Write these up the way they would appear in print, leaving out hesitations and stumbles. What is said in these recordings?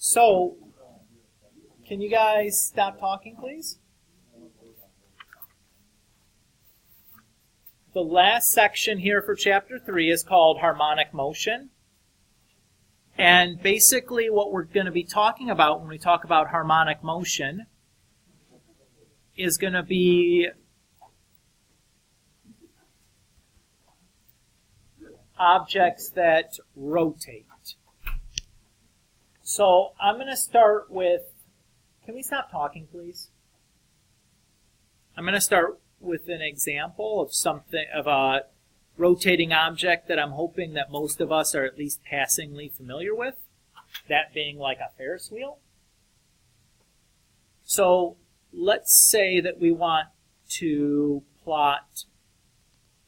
So, can you guys stop talking, please? The last section here for Chapter 3 is called Harmonic Motion. And basically what we're going to be talking about when we talk about harmonic motion is going to be objects that rotate. So I'm going to start with, can we stop talking, please? I'm going to start with an example of something, of a rotating object that I'm hoping that most of us are at least passingly familiar with, that being like a Ferris wheel. So let's say that we want to plot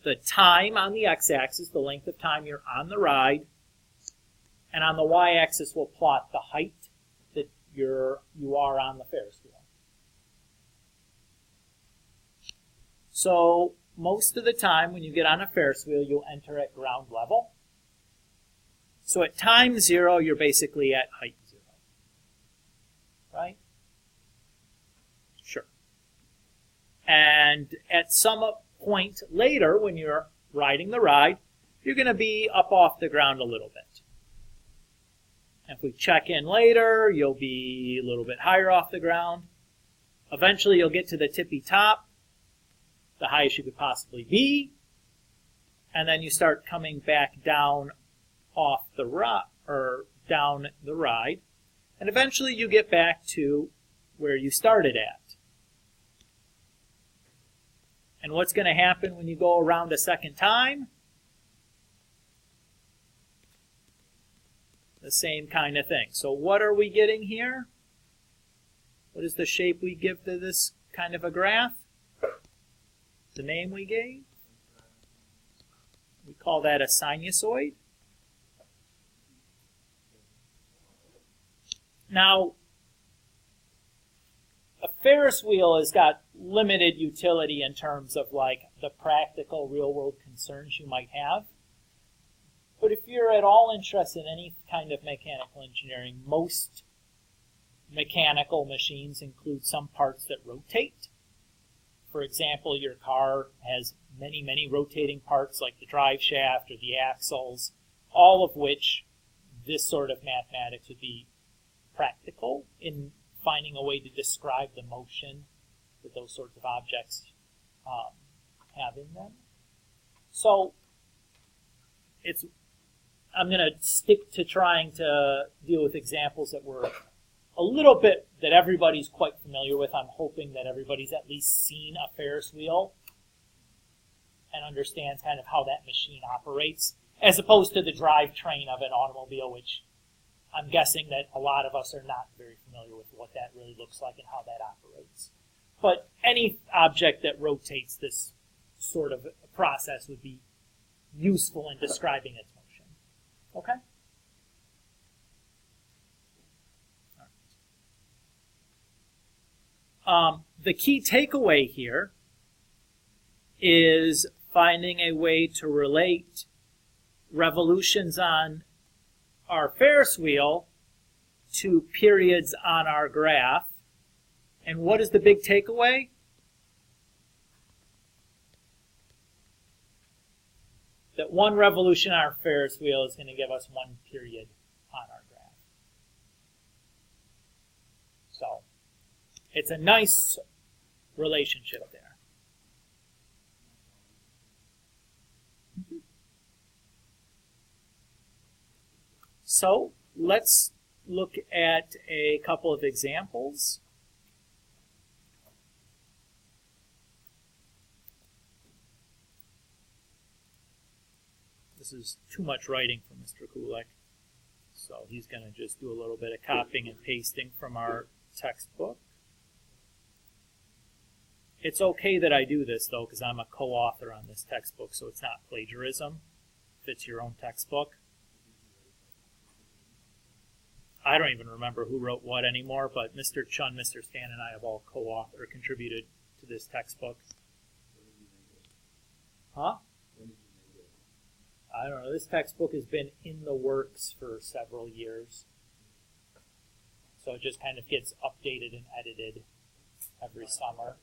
the time on the x-axis, the length of time you're on the ride, and on the y-axis we'll plot the height that you are on the Ferris wheel. So most of the time when you get on a Ferris wheel, you'll enter at ground level. So at time 0, you're basically at height 0. Right? Sure. And at some point later, when you're riding the ride, you're going to be up off the ground a little bit. And if we check in later, you'll be a little bit higher off the ground. Eventually, you'll get to the tippy top, the highest you could possibly be, and then you start coming back down off the down the ride, and eventually you get back to where you started at. And what's going to happen when you go around a second time? The same kind of thing. So what are we getting here? What is the shape we give to this kind of a graph? The name we gave? We call that a sinusoid. Now, a Ferris wheel has got limited utility in terms of like the practical real-world concerns you might have. But if you're at all interested in any kind of mechanical engineering, most mechanical machines include some parts that rotate. For example, your car has many, many rotating parts like the drive shaft or the axles, all of which this sort of mathematics would be practical in finding a way to describe the motion that those sorts of objects have in them. So I'm going to stick to trying to deal with examples that were a little bit that everybody's quite familiar with. I'm hoping that everybody's at least seen a Ferris wheel and understands kind of how that machine operates, as opposed to the drivetrain of an automobile, which I'm guessing that a lot of us are not very familiar with what that really looks like and how that operates. But any object that rotates this sort of process would be useful in describing its motion. Okay? The key takeaway here is finding a way to relate revolutions on our Ferris wheel to periods on our graph. And what is the big takeaway? That one revolution on our Ferris wheel is going to give us one period on our graph. So it's a nice relationship there. So let's look at a couple of examples. This is too much writing for Mr. Kulik, so he's going to just do a little bit of copying and pasting from our textbook. It's okay that I do this, though, because I'm a co-author on this textbook, so it's not plagiarism. If it's your own textbook. I don't even remember who wrote what anymore, but Mr. Chun, Mr. Stan, and I have all co-authored or contributed to this textbook. Huh? I don't know. This textbook has been in the works for several years. So it just kind of gets updated and edited every summer.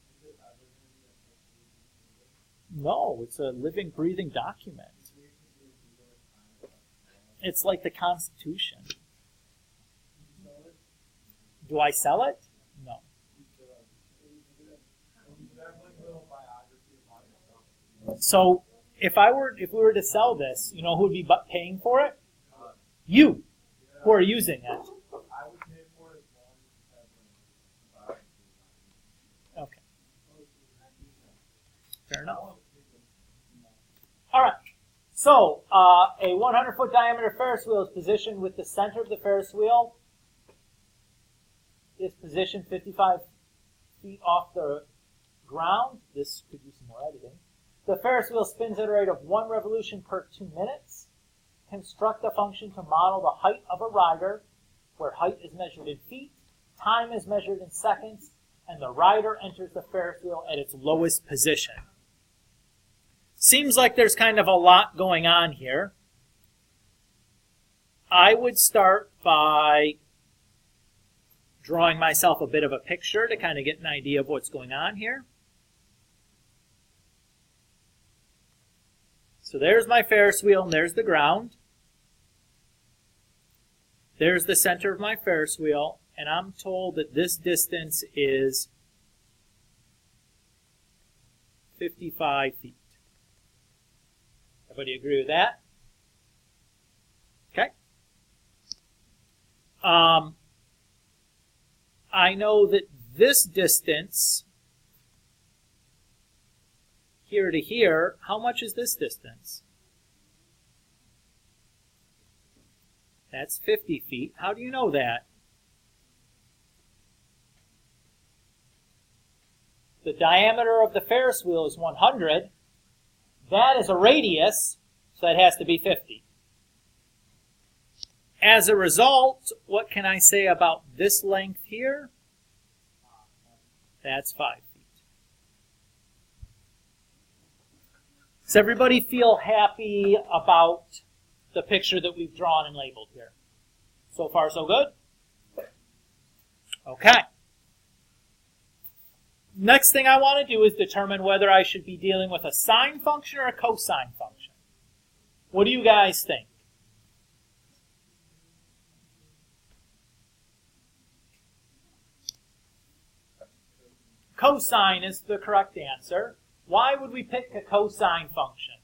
No, it's a living, breathing document. It's like the Constitution. Do I sell it? No. So if we were to sell this, you know who would be paying for it? You, who are using it. Okay. Fair enough. All right. So a 100-foot diameter Ferris wheel is positioned with the center of the Ferris wheel is positioned 55 feet off the ground. This could use some more editing. The Ferris wheel spins at a rate of 1 revolution per 2 minutes. Construct a function to model the height of a rider, where height is measured in feet, time is measured in seconds, and the rider enters the Ferris wheel at its lowest position. Seems like there's kind of a lot going on here. I would start by drawing myself a bit of a picture to kind of get an idea of what's going on here. So there's my Ferris wheel and there's the ground. There's the center of my Ferris wheel, and I'm told that this distance is 55 feet. Everybody agree with that? Okay. I know that this distance here to here, how much is this distance? That's 50 feet. How do you know that? The diameter of the Ferris wheel is 100. That is a radius, so that has to be 50. As a result, what can I say about this length here? That's 5 feet. Does everybody feel happy about the picture that we've drawn and labeled here? So far, so good? Okay. Next thing I want to do is determine whether I should be dealing with a sine function or a cosine function. What do you guys think? Cosine is the correct answer. Why would we pick a cosine function?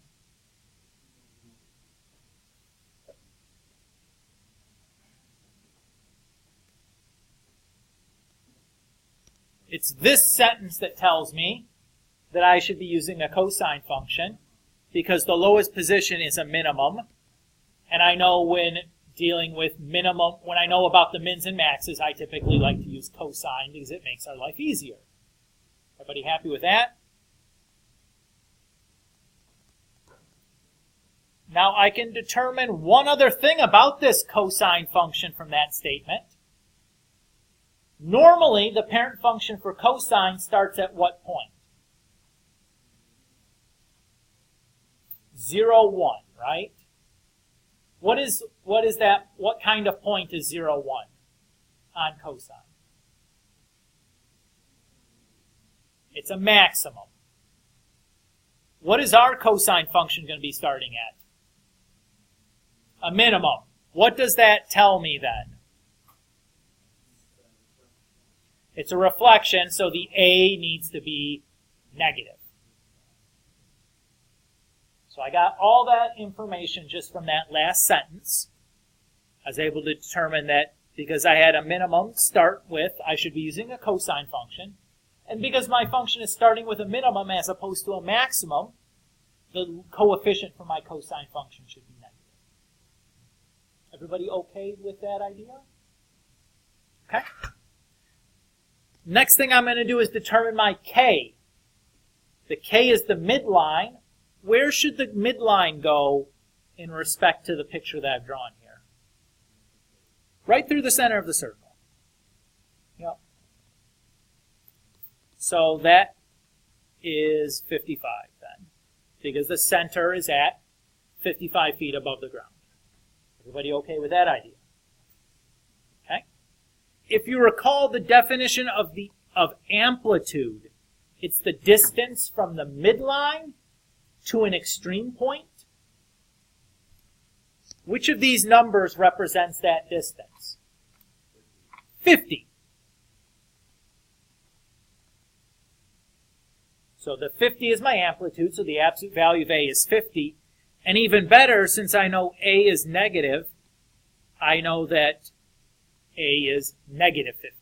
It's this sentence that tells me that I should be using a cosine function because the lowest position is a minimum. And I know when dealing with minimum, when I know about the mins and maxes, I typically like to use cosine because it makes our life easier. Everybody happy with that? Now I can determine one other thing about this cosine function from that statement. Normally, the parent function for cosine starts at what point? 0, 1, right? What is that? What kind of point is 0, 1 on cosine? It's a maximum. What is our cosine function going to be starting at? A minimum. What does that tell me then? It's a reflection, so the A needs to be negative. So I got all that information just from that last sentence. I was able to determine that because I had a minimum start with, I should be using a cosine function. And because my function is starting with a minimum as opposed to a maximum, the coefficient for my cosine function should be negative. Everybody okay with that idea? Okay. Next thing I'm going to do is determine my K. The K is the midline. Where should the midline go in respect to the picture that I've drawn here? Right through the center of the circle. Yep. So that is 55 then, because the center is at 55 feet above the ground. Everybody okay with that idea? Okay. if you recall the definition of amplitude, it's the distance from the midline to an extreme point. Which of these numbers represents that distance? 50. So the 50 is my amplitude, so the absolute value of A is 50. And even better, since I know A is negative, I know that A is negative 50.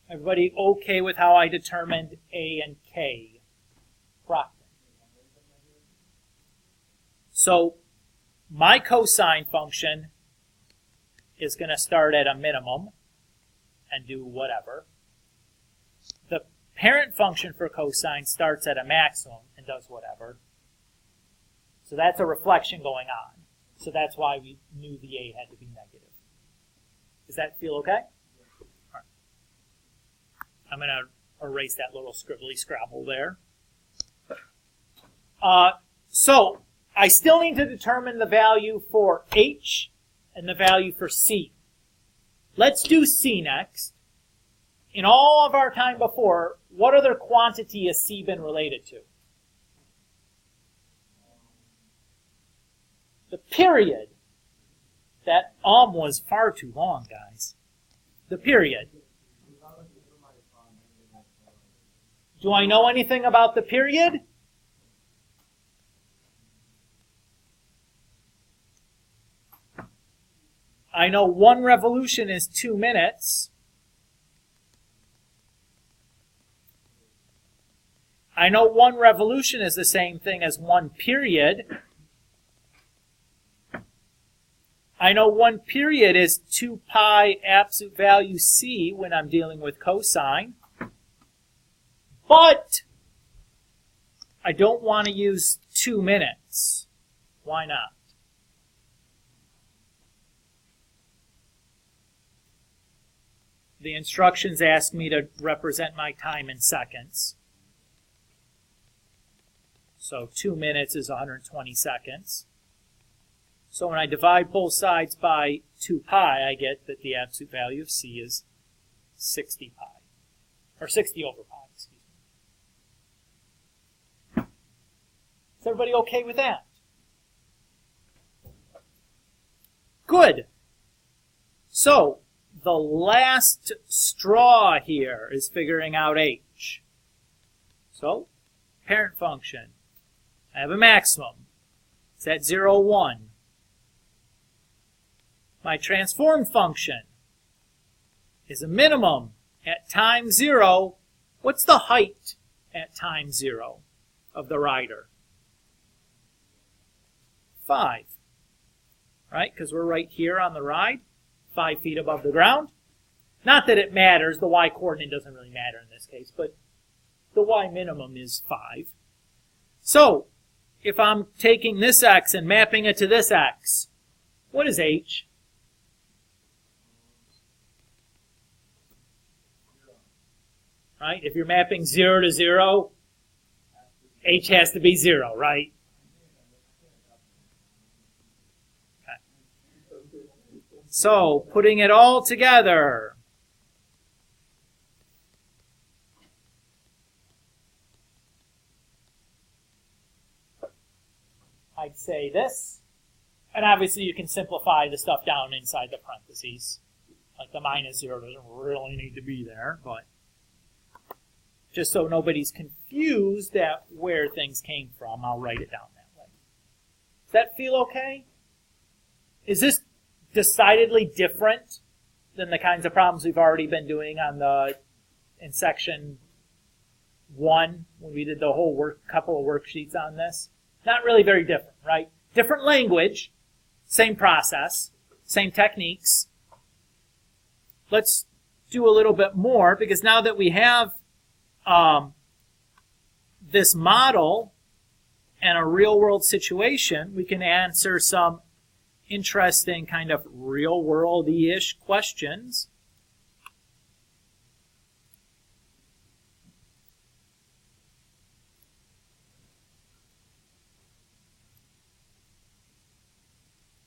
Everybody okay with how I determined A and K? Proctor. So my cosine function is going to start at a minimum and do whatever. The parent function for cosine starts at a maximum and does whatever. So that's a reflection going on. So that's why we knew the A had to be negative. Does that feel okay? All right. I'm going to erase that little scribbly scrabble there. So I still need to determine the value for H and the value for C. Let's do C next. In all of our time before, what other quantity has C been related to? The period. That was far too long, guys. The period. Do I know anything about the period? I know 1 revolution is 2 minutes. I know 1 revolution is the same thing as 1 period. I know 1 period is 2 pi absolute value C when I'm dealing with cosine. But I don't want to use 2 minutes. Why not? The instructions ask me to represent my time in seconds. So 2 minutes is 120 seconds. So when I divide both sides by 2 pi, I get that the absolute value of C is 60 pi. Or 60 over pi, excuse me. Is everybody okay with that? Good. So the last straw here is figuring out H. So, parent function. I have a maximum. It's at 0, 1. My transform function is a minimum at time 0. What's the height at time 0 of the rider? 5. Right? Because we're right here on the ride. 5 feet above the ground. Not that it matters. The y coordinate doesn't really matter in this case, but the y minimum is 5. So, if I'm taking this x and mapping it to this x, what is H? Right? If you're mapping 0 to 0, H has to be 0, right? So, putting it all together, I'd say this, and obviously you can simplify the stuff down inside the parentheses. Like the minus 0 doesn't really need to be there, but just so nobody's confused at where things came from, I'll write it down that way. Does that feel okay? Is this decidedly different than the kinds of problems we've already been doing in section 1 when we did the whole couple of worksheets on this? Not really very different, right? Different language, same process, same techniques. Let's do a little bit more, because now that we have this model and a real-world situation, we can answer some interesting kind of real-world-ish questions.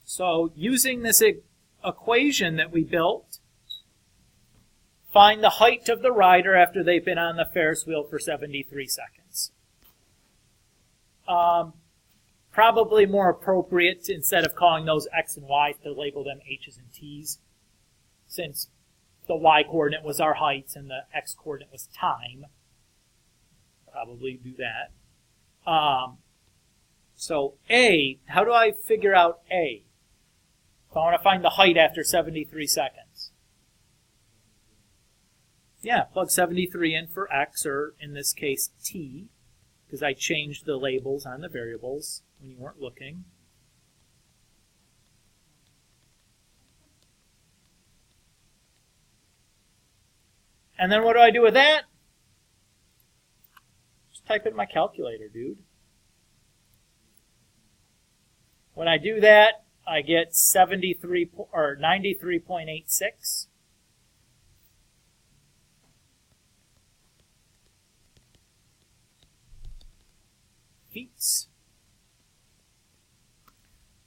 So using this equation that we built. Find the height of the rider after they've been on the Ferris wheel for 73 seconds. Probably more appropriate, instead of calling those x and y, to label them h's and t's, since the y-coordinate was our heights and the x-coordinate was time. Probably do that. So A, how do I figure out A? If I want to find the height after 73 seconds. Yeah, plug 73 in for x, or in this case t, because I changed the labels on the variables when you weren't looking. And then what do I do with that? Just type it in my calculator, dude. When I do that, I get 93.86. Feet.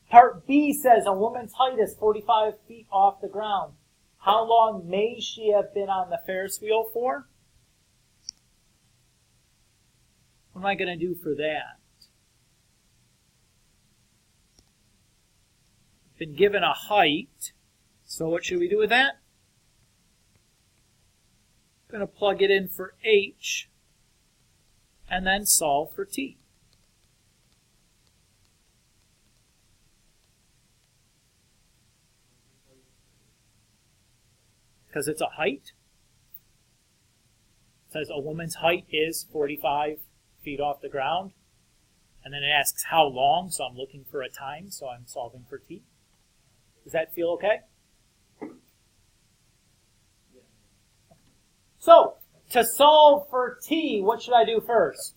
Part B says a woman's height is 45 feet off the ground. How long may she have been on the Ferris wheel for? What am I going to do for that? Been given a height, so what should we do with that? I'm going to plug it in for h and then solve for t. Because it's a height. It says a woman's height is 45 feet off the ground. And then it asks how long, so I'm looking for a time, so I'm solving for t. Does that feel okay? So, to solve for t, what should I do first?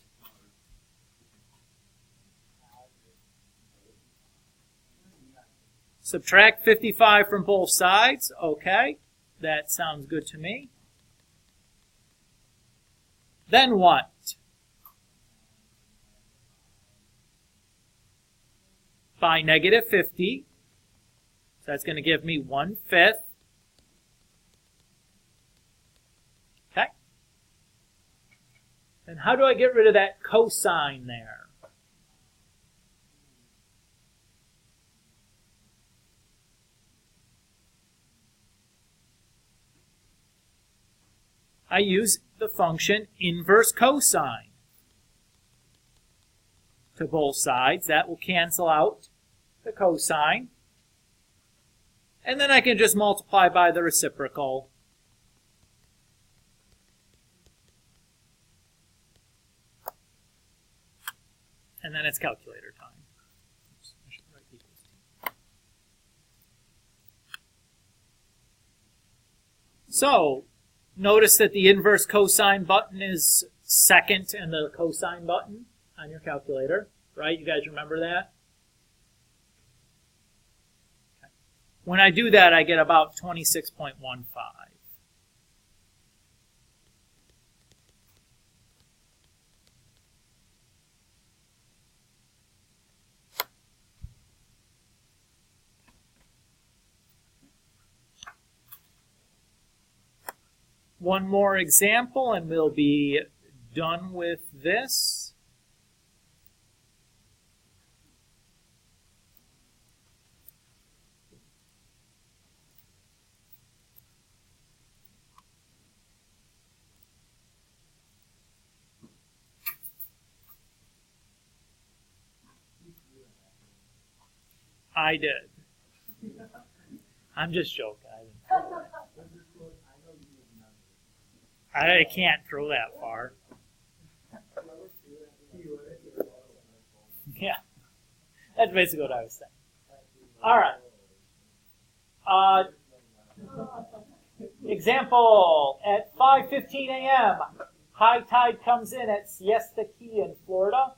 Subtract 55 from both sides. Okay, that sounds good to me. Then what? By negative 50. So that's going to give me 1/5. Okay. And how do I get rid of that cosine there? I use the function inverse cosine to both sides. That will cancel out the cosine. And then I can just multiply by the reciprocal. And then it's calculator time. Oops, I should write equals to. So, notice that the inverse cosine button is second in the cosine button on your calculator, right? You guys remember that? Okay. When I do that, I get about 26.15. One more example and we'll be done with this. I did. I'm just joking. I can't throw that far. Yeah, that's basically what I was saying. All right. Example, at 5:15 a.m., high tide comes in at Siesta Key in Florida,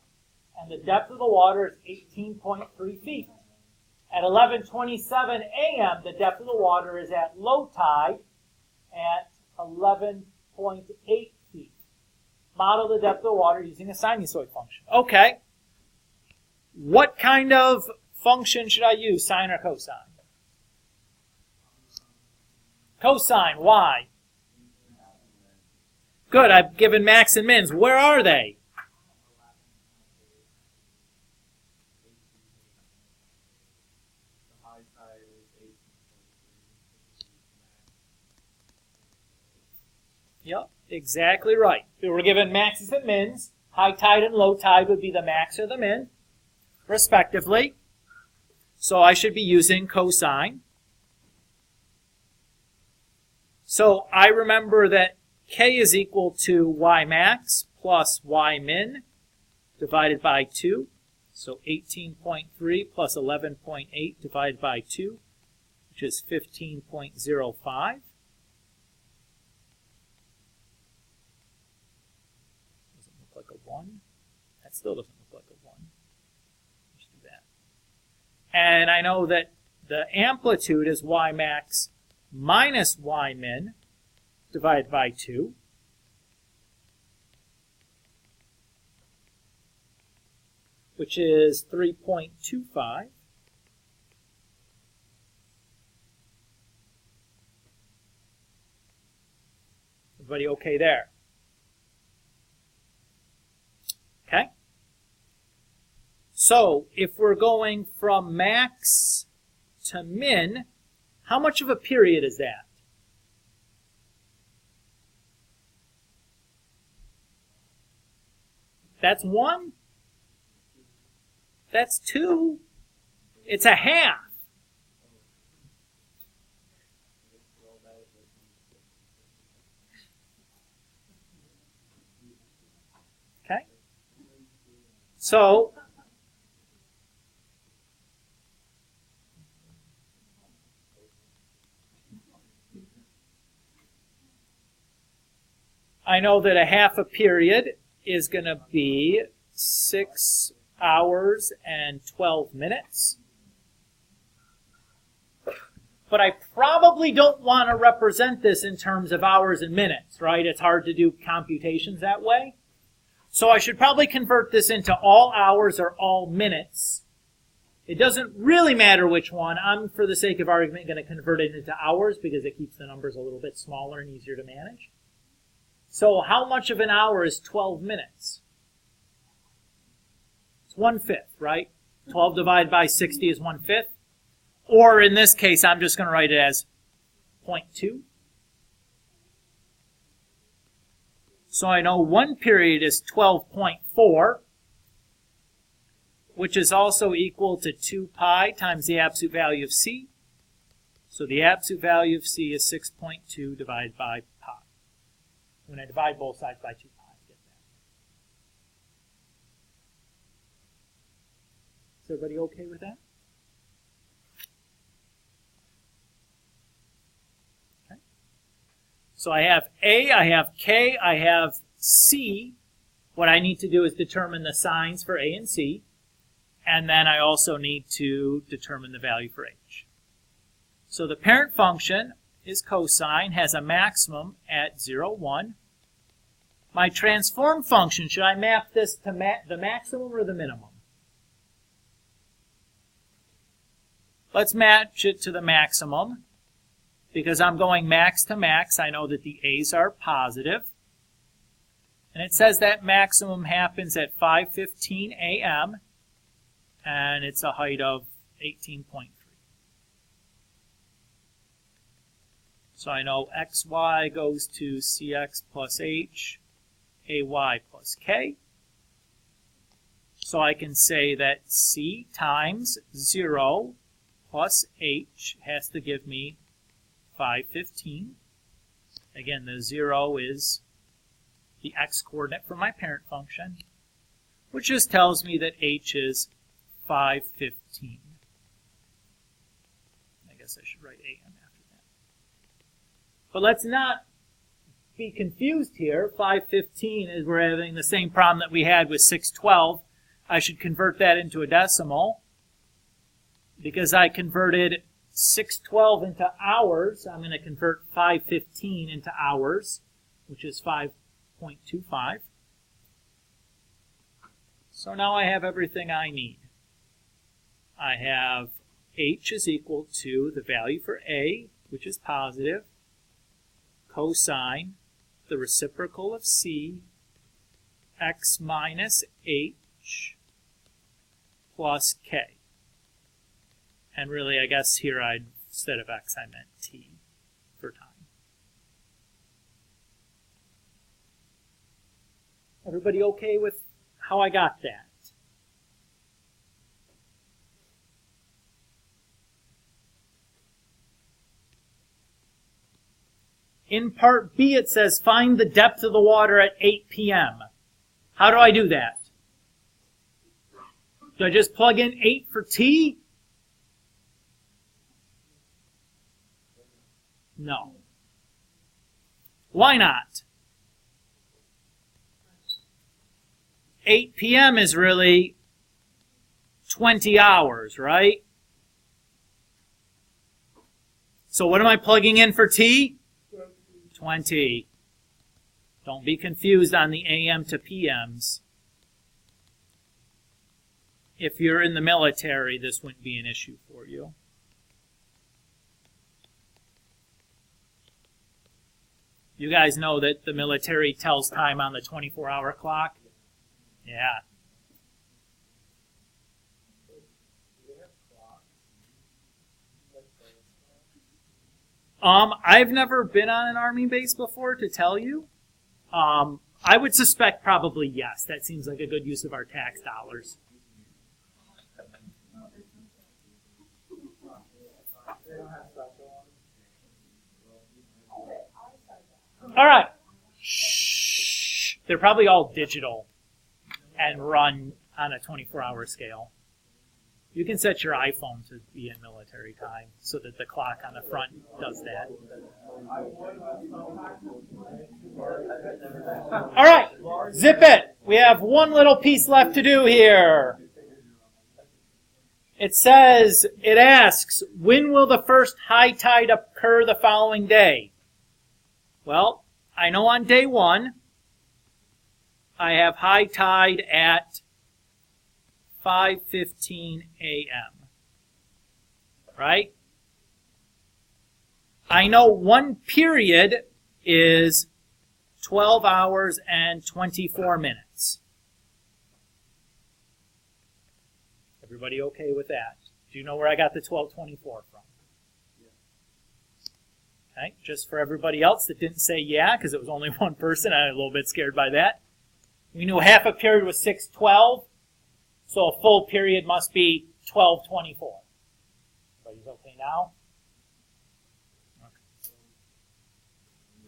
and the depth of the water is 18.3 feet. At 11:27 a.m., the depth of the water is at low tide at 11.8 feet. Model the depth of the water using a sinusoid function. Okay. What kind of function should I use, sine or cosine? Cosine, y. Good, I've given max and mins. Where are they? Yep, exactly right. If we were given maxes and mins, high tide and low tide would be the max or the min, respectively. So I should be using cosine. So I remember that k is equal to y max plus y min divided by 2. So 18.3 plus 11.8 divided by 2, which is 15.05. Like a 1. That still doesn't look like a 1. Let's do that. And I know that the amplitude is y max minus y min divided by 2. Which is 3.25. Everybody okay there? Okay? So, if we're going from max to min, how much of a period is that? That's 1? That's 2? It's a half. Okay? So, I know that a half a period is going to be 6 hours and 12 minutes. But I probably don't want to represent this in terms of hours and minutes, right? It's hard to do computations that way. So I should probably convert this into all hours or all minutes. It doesn't really matter which one. I'm, for the sake of argument, going to convert it into hours because it keeps the numbers a little bit smaller and easier to manage. So how much of an hour is 12 minutes? It's 1/5, right? 12 divided by 60 is 1/5. Or in this case, I'm just going to write it as 0.2. So I know one period is 12.4, which is also equal to 2 pi times the absolute value of c. So the absolute value of c is 6.2 divided by pi. When I divide both sides by 2 pi, I get that. Is everybody okay with that? Okay. So I have A, I have K, I have C. What I need to do is determine the signs for A and C. And then I also need to determine the value for H. So the parent function is cosine, has a maximum at 0, 1. My transform function, should I map this to the maximum or the minimum? Let's match it to the maximum. Because I'm going max to max, I know that the A's are positive. And it says that maximum happens at 5:15 a.m. and it's a height of 18.3. So I know xy goes to cx plus h, ay plus k. So I can say that c times 0 plus h has to give me 5:15. Again, the 0 is the x-coordinate for my parent function, which just tells me that h is 5:15. I guess I should write am after that. But let's not be confused here. 5:15 is we're having the same problem that we had with 6:12. I should convert that into a decimal because I converted 6:12 into hours. I'm going to convert 5:15 into hours, which is 5.25. So now I have everything I need. I have h is equal to the value for a, which is positive, cosine the reciprocal of c x minus h plus k. And really, I guess here instead of x, I meant t for time. Everybody okay with how I got that? In part B, it says, find the depth of the water at 8 p.m. How do I do that? Do I just plug in 8 for T? No. Why not? 8 p.m. is really 20 hours, right? So what am I plugging in for T? 20. Don't be confused on the AM to PMs. If you're in the military, this wouldn't be an issue for you. You guys know that the military tells time on the 24-hour clock? Yeah. I've never been on an Army base before to tell you. I would suspect probably yes. That seems like a good use of our tax dollars. All right. Shh. They're probably all digital and run on a 24-hour scale. You can set your iPhone to be in military time so that the clock on the front does that. All right, zip it. We have one little piece left to do here. It asks, when will the first high tide occur the following day? Well, I know on day 1, I have high tide at 5:15 a.m. Right? I know one period is 12 hours and 24 minutes. Everybody okay with that? Do you know where I got the 1224 from? Okay, just for everybody else that didn't say yeah, because it was only one person, I was a little bit scared by that. We knew half a period was 612. So a full period must be 1224. Everybody's okay now?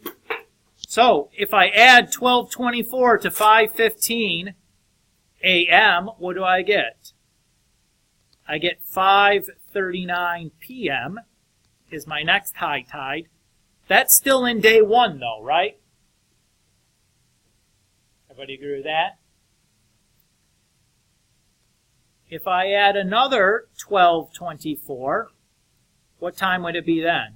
Okay. So if I add 1224 to 5:15 a.m., what do I get? I get 5:39 p.m. is my next high tide. That's still in day 1 though, right? Everybody agree with that? If I add another 1224, what time would it be then?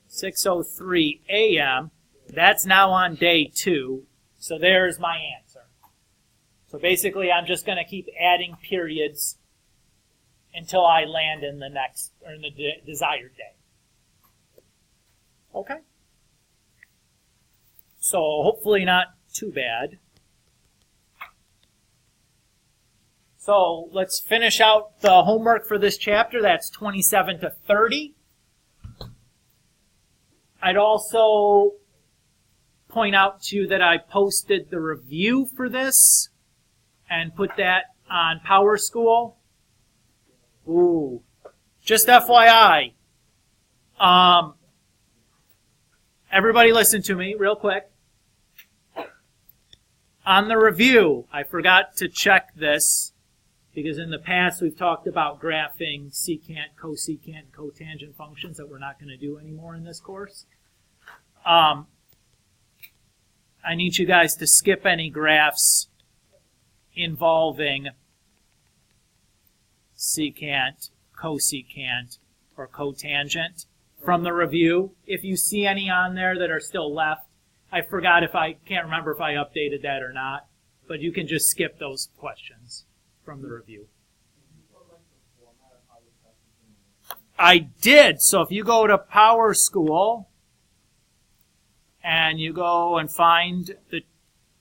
(6:03 a.m.) That's now on day 2. So there's my answer. So basically, I'm just going to keep adding periods until I land in the next, or in the desired day. Okay? So hopefully not too bad. So let's finish out the homework for this chapter. That's 27 to 30. I'd also point out to you that I posted the review for this and put that on Power School. Ooh. Just FYI. Everybody listen to me real quick. On the review, I forgot to check this because in the past we've talked about graphing secant, cosecant, and cotangent functions that we're not going to do anymore in this course. I need you guys to skip any graphs involving secant, cosecant, or cotangent from the review. If you see any on there that are still left, I forgot can't remember if I updated that or not, but you can just skip those questions from the review. I did. So if you go to Power School and you go and find the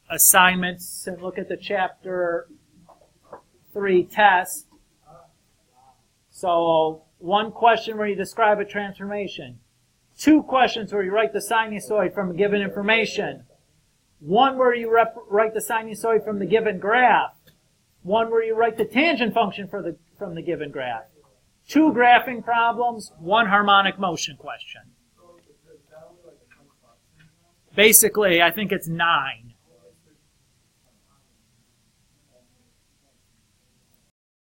assignments and look at the Chapter 3 test. So 1 question where you describe a transformation. 2 questions where you write the sinusoid from a given information. 1 where you write the sinusoid from the given graph. 1 where you write the tangent function from the given graph. 2 graphing problems, 1 harmonic motion question. Basically, I think it's 9.